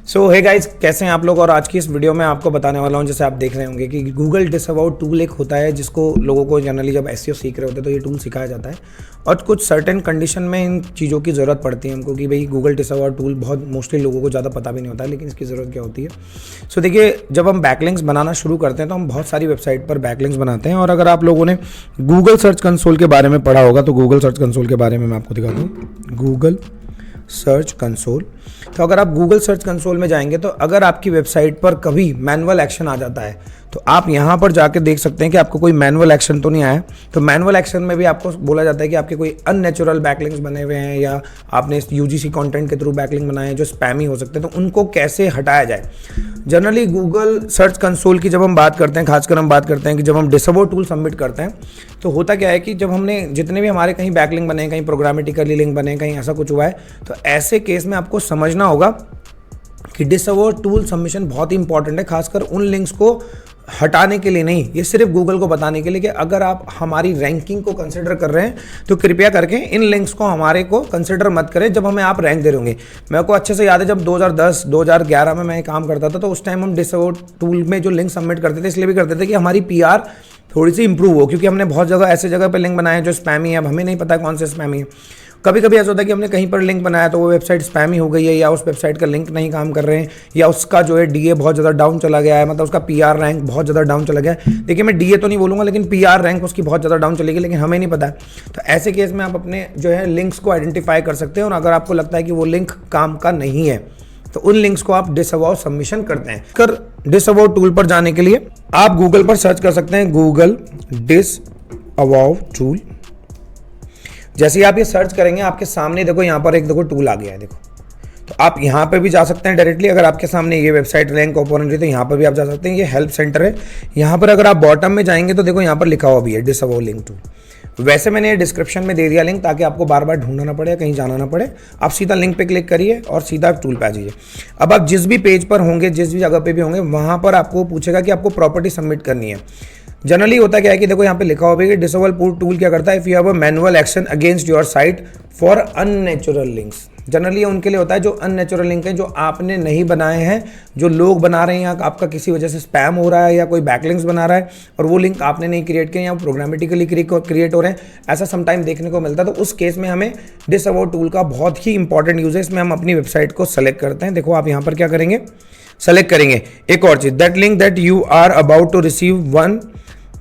सो hey guys, कैसे हैं आप लोग। और आज की इस वीडियो में आपको बताने वाला हूं, जैसे आप देख रहे होंगे कि गूगल डिसअवाउ टूल एक होता है जिसको लोगों को जनरली जब एसईओ सीख रहे होते हैं तो ये टूल सिखाया जाता है। और कुछ सर्टेन कंडीशन में इन चीज़ों की ज़रूरत पड़ती है हमको कि भाई गूगल डिसअवाउ टूल बहुत मोस्टली लोगों को ज़्यादा पता भी नहीं होता है, लेकिन इसकी ज़रूरत क्या होती है। सो देखिए, जब हम बैकलिंक्स बनाना शुरू करते हैं तो हम बहुत सारी वेबसाइट पर बैकलिंक्स बनाते हैं। और अगर आप लोगों ने गूगल सर्च कंसोल के बारे में पढ़ा होगा तो गूगल सर्च कंसोल के बारे में मैं आपको दिखाता हूँ। गूगल सर्च कंसोल, तो अगर आप गूगल सर्च कंसोल में जाएंगे तो अगर आपकी वेबसाइट पर कभी मैनुअल एक्शन आ जाता है तो आप यहाँ पर जाके देख सकते हैं कि आपको कोई मैनुअल एक्शन तो नहीं आया। तो मैनुअल एक्शन में भी आपको बोला जाता है कि आपके कोई अननेचुरल बैकलिंक्स बने हुए हैं या आपने यूजीसी कंटेंट के थ्रू बैकलिंक बनाए हैं जो स्पैमी हो सकते हैं, तो उनको कैसे हटाया जाए। जनरली गूगल सर्च कंसोल की जब हम बात करते हैं, खासकर हम बात करते हैं कि जब हम डिसअवाउ टूल सबमिट करते हैं तो होता क्या है कि जब हमने जितने भी हमारे कहीं बैकलिंक बने, कहीं प्रोग्रामेटिकली लिंक बने, कहीं ऐसा कुछ हुआ है, तो ऐसे केस में आपको समझना होगा कि डिसअवाउ टूल सबमिशन बहुत ही इंपॉर्टेंट है, खासकर उन लिंक्स को हटाने के लिए नहीं, ये सिर्फ गूगल को बताने के लिए कि अगर आप हमारी रैंकिंग को कंसिडर कर रहे हैं तो कृपया करके इन लिंक्स को हमारे को कंसिडर मत करें जब हमें आप रैंक दे रहे होंगे। मेरे को अच्छे से याद है जब 2010-2011 में मैं काम करता था तो उस टाइम हम डिसअवाउ टूल में जो लिंक सबमिट करते थे इसलिए भी करते थे कि हमारी पीआर थोड़ी सी इंप्रूव हो, क्योंकि हमने बहुत जगह ऐसे जगह पे लिंक बनाए हैं जो स्पैमी है। अब हमें नहीं पता कौन से स्पैमी है। कभी कभी ऐसा होता है कि हमने कहीं पर लिंक बनाया तो वो वेबसाइट स्पैमी हो गई है, या उस वेबसाइट का लिंक नहीं काम कर रहे हैं, या उसका जो है डीए बहुत ज़्यादा डाउन चला गया है, मतलब उसका पीआर रैंक बहुत ज़्यादा डाउन चला गया है। देखिए, मैं डीए तो नहीं बोलूँगा, लेकिन पीआर रैंक उसकी बहुत ज़्यादा डाउन चलेगी, लेकिन हमें नहीं पता है। तो ऐसे केस में आप अपने जो है लिंक्स को आइडेंटिफाई कर सकते हैं, और अगर आपको लगता है कि वो लिंक काम का नहीं है तो उन लिंक्स को आप डिसअवाउ सबमिशन करते हैं। कर डिसअवाउ टूल पर जाने के लिए आप गूगल पर सर्च कर सकते हैं गूगल डिसअवाउ टूल। जैसे ही आप ये सर्च करेंगे आपके सामने देखो यहाँ पर एक देखो टूल आ गया है, देखो। तो आप यहाँ पे भी जा सकते हैं डायरेक्टली। अगर आपके सामने ये वेबसाइट रैंक ओपोनेंट है तो यहाँ पर भी आप जा सकते हैं। ये हेल्प सेंटर है। यहाँ पर अगर आप बॉटम में जाएंगे तो देखो यहाँ पर लिखा हुआ भी है डिसअवाउ लिंक टूल। वैसे मैंने डिस्क्रिप्शन में दे दिया लिंक, ताकि आपको बार बार ढूंढना ना पड़े, कहीं जाना ना पड़े। आप सीधा लिंक पे क्लिक करिए और सीधा टूल पे आ जाइए। अब आप जिस भी पेज पर होंगे, जिस भी जगह पे भी होंगे, वहाँ पर आपको पूछेगा कि आपको प्रॉपर्टी सबमिट करनी है। जनरली होता क्या है कि देखो यहाँ पे लिखा हुआ है कि डिसअवाउ टूल क्या करता है, if you have a manual action against your site for unnatural links. Generally उनके लिए होता है जो अननेचुरल लिंक है, जो आपने नहीं बनाए हैं, जो लोग बना रहे हैं, या आपका किसी वजह से स्पैम हो रहा है, या कोई बैकलिंक्स बना रहा है और वो लिंक आपने नहीं क्रिएट किए, या प्रोग्रामेटिकली क्रिएट हो रहे हैं, ऐसा समटाइम देखने को मिलता है। तो उस केस में हमें डिसअवाउ टूल का बहुत ही इंपॉर्टेंट यूज है। इसमें हम अपनी वेबसाइट को सेलेक्ट करते हैं। देखो आप यहाँ पर क्या करेंगे, सेलेक्ट करेंगे एक और चीज, that link that you are about to receive one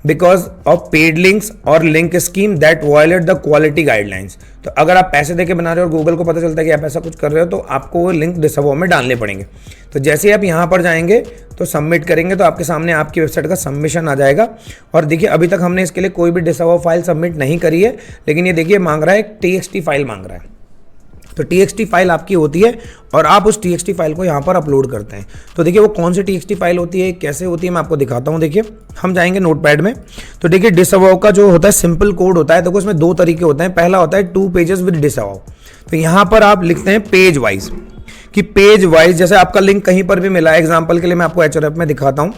because of paid links और link scheme that violate the quality guidelines. तो अगर आप पैसे देके बना रहे हो और गूगल को पता चलता है कि आप ऐसा कुछ कर रहे हो तो आपको वो लिंक डिसअवाउ में डालने पड़ेंगे। तो जैसे ही आप यहाँ पर जाएंगे तो सबमिट करेंगे तो आपके सामने आपकी वेबसाइट का सबमिशन आ जाएगा। और देखिए, अभी तक हमने इसके लिए कोई भी डिसअवाउ फाइल सबमिट नहीं करी है, लेकिन ये देखिए मांग रहा है, एक TXT फाइल मांग रहा है। तो TXT फाइल आपकी होती है और आप उस TXT फाइल को यहाँ पर अपलोड करते हैं। तो देखिए वो कौन सी TXT फाइल होती है, कैसे होती है, मैं आपको दिखाता हूँ। देखिए, हम जाएंगे नोटपैड में। तो देखिए, डिसअवाउ का जो होता है सिंपल कोड होता है। देखो इसमें दो तरीके होते हैं। पहला होता है 2 पेजेस विद डिसअवाउ। तो यहाँ पर आप लिखते हैं पेज वाइज, कि पेज वाइज जैसे आपका लिंक कहीं पर भी मिला है। एग्जांपल के लिए मैं आपको HRF में दिखाता हूं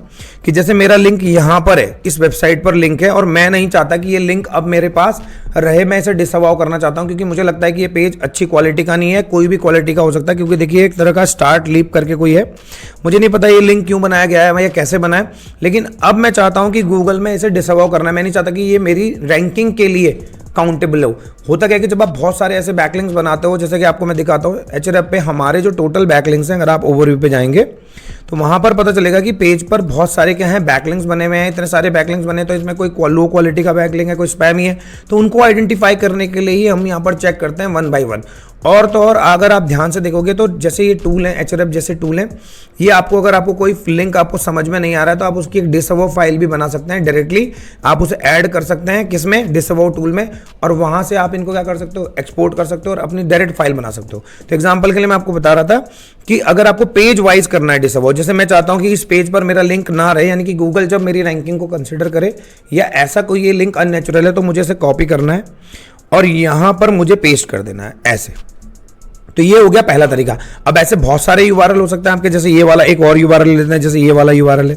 कि जैसे मेरा लिंक यहां पर है, इस वेबसाइट पर लिंक है, और मैं नहीं चाहता कि ये लिंक अब मेरे पास रहे, मैं इसे डिसअवाउ करना चाहता हूं, क्योंकि मुझे लगता है कि ये पेज अच्छी क्वालिटी का नहीं है। कोई भी क्वालिटी का हो सकता है, क्योंकि देखिए एक तरह का स्टार्ट लीप करके कोई है। मुझे नहीं पता ये लिंक क्यों बनाया गया है या कैसे बना है, लेकिन अब मैं चाहता हूं कि गूगल में इसे डिसअवाउ करना है। मैं नहीं चाहता कि ये मेरी रैंकिंग के लिए काउंटेबल हो। होता क्या है कि जब आप बहुत सारे ऐसे बैकलिंक्स बनाते हो, जैसे कि आपको मैं दिखाता हूँ HRF पे हमारे जो टोटल बैकलिंक्स हैं, अगर आप ओवरव्यू पे जाएंगे तो वहां पर पता चलेगा कि पेज पर बहुत सारे क्या हैं, बैकलिंक्स बने हुए हैं। इतने सारे बैकलिंक्स बने, तो इसमें कोई लो क्वालिटी का बैकलिंक है, कोई स्पैमी है, तो उनको आइडेंटिफाई करने के लिए ही हम यहाँ पर चेक करते हैं 1 by 1। और तो और अगर आप ध्यान से देखोगे तो जैसे ये टूल है, HRF जैसे टूल है, ये आपको अगर आपको कोई लिंक आपको समझ में नहीं आ रहा है तो आप उसकी एक डिसअवाउ फाइल भी बना सकते हैं। डायरेक्टली आप उसे ऐड कर सकते हैं, किसमें, डिसअवाउ टूल में, और वहां से आप इनको क्या कर सकते हो, एक्सपोर्ट कर सकते हो और अपनी डायरेक्ट फाइल बना सकते हो। तो एग्जाम्पल के लिए मैं आपको बता रहा था कि अगर आपको पेज वाइज करना है डिसअवाउ, जैसे मैं चाहता हूं कि इस पेज पर मेरा लिंक ना रहे, यानी कि गूगल जब मेरी रैंकिंग को कंसिडर करे, या ऐसा कोई ये लिंक अननेचुरल है, तो मुझे इसे कॉपी करना है और यहां पर मुझे पेस्ट कर देना है ऐसे। तो ये हो गया पहला तरीका। अब ऐसे बहुत सारे URL हो सकते हैं आपके, जैसे ये वाला एक और URL लेते हैं, जैसे ये वाला URL है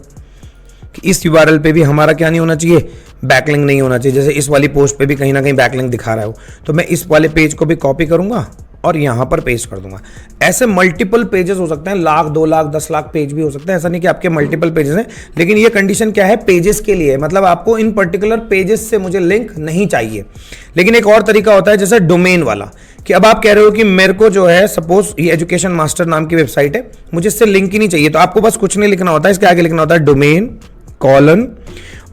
कि इस URL पे भी हमारा क्या नहीं होना चाहिए, बैकलिंक नहीं होना चाहिए। जैसे इस वाली पोस्ट पे भी कहीं ना कहीं बैकलिंक दिखा रहा हो, तो मैं इस वाले पेज को भी कॉपी करूंगा और यहाँ पर पेस्ट कर दूंगा। ऐसे मल्टीपल पेजेस हो सकते हैं, लाख 2 लाख 10 लाख पेज भी हो सकते हैं, ऐसा नहीं कि आपके मल्टीपल पेजेस हैं, लेकिन ये कंडीशन क्या है, पेजेस के लिए, मतलब आपको इन पर्टिकुलर पेजेस से मुझे लिंक नहीं चाहिए। लेकिन एक और तरीका होता है जैसे डोमेन वाला, कि अब आप कह रहे हो कि मेरे को जो है सपोज ये एजुकेशन मास्टर नाम की वेबसाइट है, मुझे इससे लिंक ही नहीं चाहिए, तो आपको बस कुछ नहीं लिखना होता है, इसके आगे लिखना होता है डोमेन कॉलन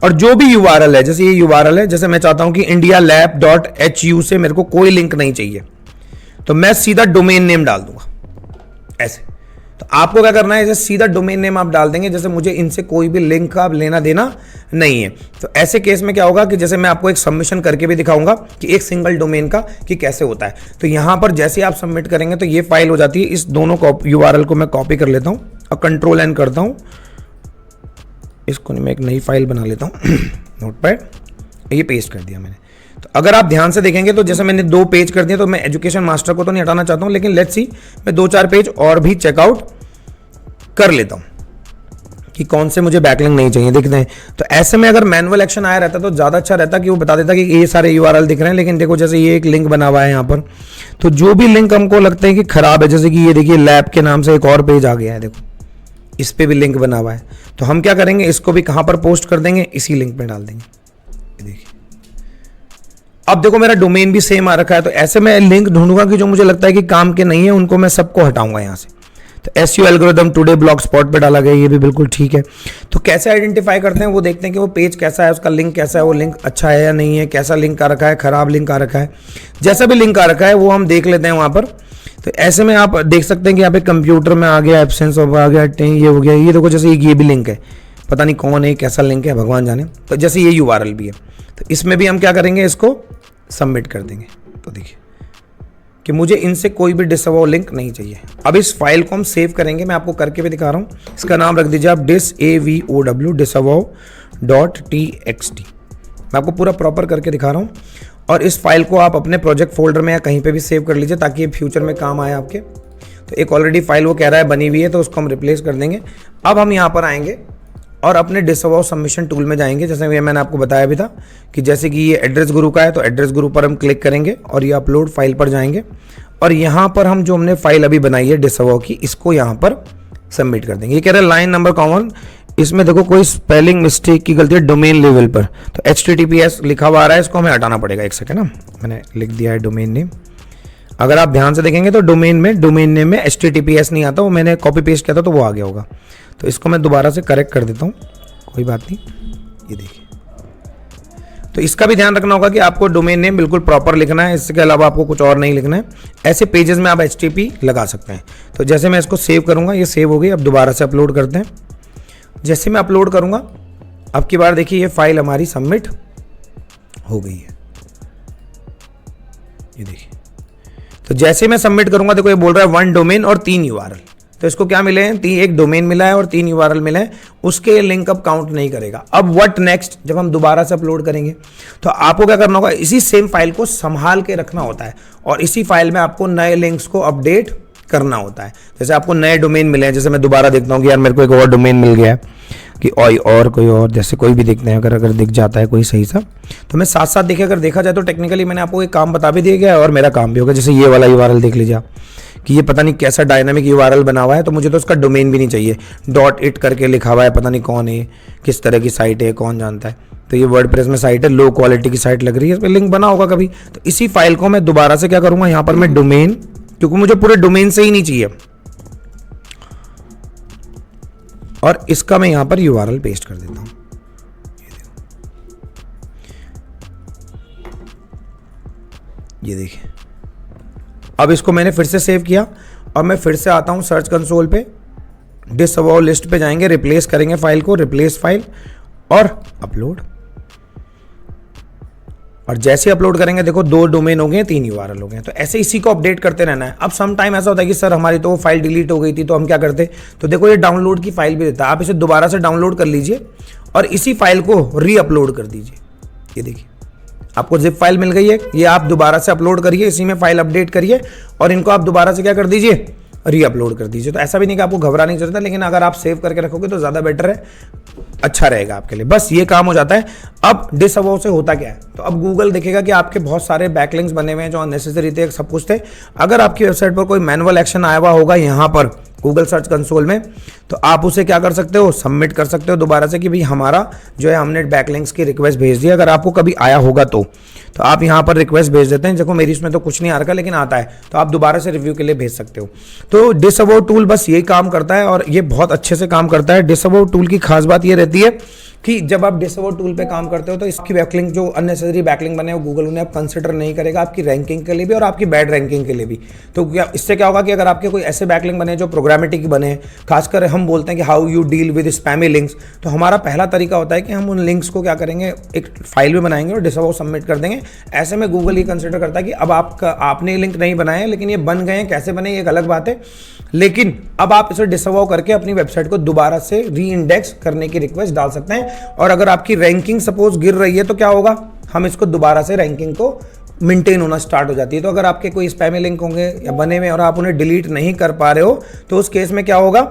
और जो भी यूआरएल है, जैसे ये यूआरएल है, जैसे मैं चाहता हूं कि indialab.hu से मेरे को कोई लिंक नहीं चाहिए, तो मैं सीधा डोमेन नेम डाल दूंगा ऐसे। तो आपको क्या करना है, जैसे सीधा डोमेन नेम आप डाल देंगे, जैसे मुझे इनसे कोई भी लिंक का लेना देना नहीं है। तो ऐसे केस में क्या होगा कि जैसे मैं आपको एक सबमिशन करके भी दिखाऊंगा कि एक सिंगल डोमेन का कि कैसे होता है। तो यहां पर जैसे आप सबमिट करेंगे तो ये फाइल हो जाती है। इस दोनों यूआरएल को मैं कॉपी कर लेता हूं और कंट्रोल एन करता हूं, इसको मैं एक नई फाइल बना लेता हूं नोटपैड, ये पेस्ट कर दिया मैंने। तो अगर आप ध्यान से देखेंगे तो जैसे मैंने 2 पेज कर दिए, तो मैं एजुकेशन मास्टर को तो नहीं हटाना चाहता हूं, लेकिन लेट्स सी मैं 2-4 पेज और भी चेकआउट कर लेता हूं कि कौन से मुझे बैकलिंक नहीं चाहिए, देखते हैं। तो ऐसे में अगर मैनुअल एक्शन आया रहता तो ज्यादा अच्छा रहता कि वो बता देता कि ये सारे यूआरएल दिख रहे हैं, लेकिन देखो जैसे ये एक लिंक बना हुआ है यहाँ पर, तो जो भी लिंक हमको लगता है कि खराब है, जैसे कि ये देखिए लैब के नाम से एक और पेज आ गया है, देखो इस पे भी लिंक बना हुआ है, तो हम क्या करेंगे, इसको भी कहां पर पोस्ट कर देंगे, इसी लिंक पे डाल देंगे। देखिए अब देखो मेरा डोमेन भी सेम आ रखा है, तो ऐसे मैं लिंक ढूंढूंगा कि जो मुझे लगता है कि काम के नहीं है, उनको मैं सबको हटाऊंगा यहां से। तो SEO algorithm today blog spot पे डाला गया, ये भी बिल्कुल ठीक है। तो कैसे आइडेंटिफाई करते हैं, वो देखते हैं कि वो पेज कैसा है, उसका लिंक कैसा है, वो लिंक अच्छा है या नहीं है, कैसा लिंक आ रखा है, खराब लिंक आ रखा है, जैसा भी लिंक आ रखा है वो हम देख लेते हैं वहां पर। तो ऐसे में आप देख सकते हैं कि यहाँ पे कंप्यूटर में आ गया, एब्सेंस ऑफ आ गया, ये हो गया, ये देखो जैसे ये भी लिंक है, पता नहीं कौन है, कैसा लिंक है, भगवान जाने। तो जैसे ये यूआरएल भी है, तो इसमें भी हम क्या करेंगे, इसको सबमिट कर देंगे। तो देखिए कि मुझे इनसे कोई भी डिसअवाउ लिंक नहीं चाहिए। अब इस फाइल को हम सेव करेंगे, मैं आपको करके भी दिखा रहा हूँ। इसका नाम रख दीजिए आप disavow.txt। मैं आपको पूरा प्रॉपर करके दिखा रहा हूँ, और इस फाइल को आप अपने प्रोजेक्ट फोल्डर में या कहीं पे भी सेव कर लीजिए ताकि ये फ्यूचर में काम आए आपके। तो एक ऑलरेडी फाइल वो कह रहा है बनी हुई है, तो उसको हम रिप्लेस कर देंगे। अब हम यहाँ पर आएंगे और अपने डिसअवाउ सबमिशन टूल में जाएंगे, जैसे ये मैंने आपको बताया भी था कि जैसे कि ये एड्रेस गुरु का है, तो एड्रेस गुरु पर हम क्लिक करेंगे और ये अपलोड फाइल पर जाएंगे, और यहाँ पर हम जो हमने फाइल अभी बनाई है डिसअवाउ की, इसको यहाँ पर सबमिट कर देंगे। ये कह रहा है लाइन नंबर कॉमन, इसमें देखो कोई स्पेलिंग मिस्टेक की गलती है डोमेन लेवल पर, तो HTTPS लिखा हुआ आ रहा है, इसको हमें हटाना पड़ेगा। एक सेकेंड ना, मैंने लिख दिया है डोमेन नेम। अगर आप ध्यान से देखेंगे तो डोमेन नेम में HTTPS नहीं आता, वो मैंने कॉपी पेस्ट किया था तो वो आ गया होगा। तो इसको मैं दोबारा से करेक्ट कर देता हूँ, कोई बात नहीं। ये देखिए, तो इसका भी ध्यान रखना होगा कि आपको डोमेन नेम बिल्कुल प्रॉपर लिखना है, इसके अलावा आपको कुछ और नहीं लिखना है। ऐसे पेजेस में आप HTTP लगा सकते हैं। तो जैसे मैं इसको सेव करूंगा, ये सेव हो गई। अब दोबारा से अपलोड करते हैं। जैसे मैं अपलोड करूंगा, अब की बार देखिए ये फाइल हमारी सबमिट हो गई है, ये देखिए। तो जैसे मैं सबमिट करूंगा, देखो ये बोल रहा है 1 डोमेन और 3 यूआरएल। तो इसको क्या मिले हैं, एक डोमेन मिला है और 3 यूआरएल मिले हैं, उसके लिंक अब काउंट नहीं करेगा। अब व्हाट नेक्स्ट, जब हम दोबारा से अपलोड करेंगे तो आपको क्या करना होगा, इसी सेम फाइल को संभाल के रखना होता है, और इसी फाइल में आपको नए लिंक्स को अपडेट करना होता है। जैसे आपको नए डोमेन मिले हैं, जैसे मैं दोबारा देखता हूँ कि यार मेरे को एक और डोमेन मिल गया है कि और कोई और, जैसे कोई भी देखते हैं, अगर दिख जाता है कोई सही सा, तो मैं साथ साथ देखिए, अगर देखा जाए तो टेक्निकली मैंने आपको एक काम बता भी दिया गया है और मेरा काम भी होगा। जैसे ये वाला यूआरएल देख लीजिए आप कि ये पता नहीं कैसा डायनामिक यूआरएल बना हुआ है, तो मुझे तो उसका डोमेन भी नहीं चाहिए, .it करके लिखा हुआ है, पता नहीं कौन है, किस तरह की साइट है, कौन जानता है। तो ये वर्डप्रेस में साइट है, लो क्वालिटी की साइट लग रही है, इस पर लिंक बना होगा कभी। तो इसी फाइल को मैं दोबारा से क्या करूँगा, यहाँ पर मैं डोमेन, क्योंकि मुझे पूरे डोमेन से ही नहीं चाहिए, और इसका मैं यहां पर यूआरएल पेस्ट कर देता हूं। ये देखिए, अब इसको मैंने फिर से सेव किया और मैं फिर से आता हूं सर्च कंसोल पे, डिसअवाउ लिस्ट पे जाएंगे, रिप्लेस करेंगे फाइल को, रिप्लेस फाइल और अपलोड। और जैसे अपलोड करेंगे, देखो 2 डोमेन हो गए, 3 यूआरएल हो गए। तो ऐसे इसी को अपडेट करते रहना है। अब सम टाइम ऐसा होता है कि सर हमारी तो वो फाइल डिलीट हो गई थी, तो हम क्या करते, तो देखो ये डाउनलोड की फाइल भी देता है, आप इसे दोबारा से डाउनलोड कर लीजिए और इसी फाइल को री अपलोड कर दीजिए। ये देखिए, आपको जिप फाइल मिल गई है, ये आप दोबारा से अपलोड करिए, इसी में फाइल अपडेट करिए और इनको आप दोबारा से क्या कर दीजिए, री अपलोड कर दीजिए। तो ऐसा भी नहीं कि आपको घबराने की जरूरत है, लेकिन अगर आप सेव करके रखोगे तो ज़्यादा बेटर है। अच्छा रहेगा आपके लिए। बस ये काम हो जाता है। अब डिसअवॉव से होता क्या है, तो अब गूगल देखेगा कि आपके बहुत सारे बैकलिंक्स बने हुए हैं जो अननेसेसरी थे, सब कुछ थे। अगर आपकी वेबसाइट पर कोई मैनुअल एक्शन आया हुआ होगा यहाँ पर गूगल सर्च कंसोल में, तो आप उसे क्या कर सकते हो, सबमिट कर सकते हो दोबारा से कि भाई हमारा जो है हमने बैकलिंक्स की रिक्वेस्ट भेज दी। अगर आपको कभी आया होगा तो आप यहाँ पर रिक्वेस्ट भेज देते हैं। देखो मेरी इसमें तो कुछ नहीं आ रखा, लेकिन आता है, तो आप दोबारा से रिव्यू के लिए भेज सकते हो। तो डिसअवॉव टूल बस यही काम करता है और ये बहुत अच्छे से काम करता है। डिसअवॉव टूल की खास बात ये रहती है कि जब आप डिसअवॉव टूल पे काम करते हो तो इसकी बैकलिंक जो अननेसेसरी बैकलिंक बने हो गूगल उन्हें आप कंसिडर नहीं करेगा आपकी रैंकिंग के लिए भी और आपकी बैड रैंकिंग के लिए भी। तो क्या इससे क्या होगा कि अगर आपके कोई ऐसे बैकलिंक बने जो प्रोग्रामेटिक बने, खासकर हम बोलते हैं कि how you deal with spammy links, तो हमारा पहला तरीका होता है कि हम उन लिंक्स को क्या करेंगे, एक फाइल में बनाएंगे और डिसअवॉव सबमिट कर देंगे। ऐसे में गूगल ये कंसिडर करता है कि अब आपने लिंक नहीं बनाए लेकिन ये बन गए हैं, कैसे बने ये एक अलग बात है, लेकिन अब आप इसे डिसअवॉव करके अपनी वेबसाइट को दोबारा से री इंडेक्स करने की रिक्वेस्ट डाल सकते हैं। और अगर आपकी रैंकिंग सपोज गिर रही है तो क्या होगा, हम इसको दोबारा से रैंकिंग को मेंटेन होना स्टार्ट हो जाती है। तो अगर आपके कोई स्पैमी लिंक होंगे या बने हुए और आप उन्हें डिलीट नहीं कर पा रहे हो तो उस केस में क्या होगा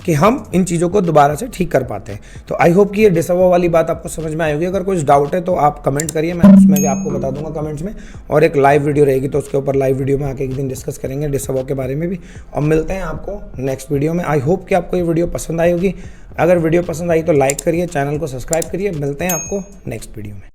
कि हम इन चीज़ों को दोबारा से ठीक कर पाते हैं। तो आई होप कि ये डिसअवॉव वाली बात आपको समझ में आई होगी। अगर कुछ डाउट है तो आप कमेंट करिए, मैं उसमें भी आपको बता दूंगा कमेंट्स में। और एक लाइव वीडियो रहेगी तो उसके ऊपर लाइव वीडियो में आके एक दिन डिस्कस करेंगे डिसअवॉव के बारे में भी। और मिलते हैं आपको नेक्स्ट वीडियो में। आई होप कि आपको ये वीडियो पसंद आई होगी। अगर वीडियो पसंद आई तो लाइक करिए, चैनल को सब्सक्राइब करिए। मिलते हैं आपको नेक्स्ट वीडियो में।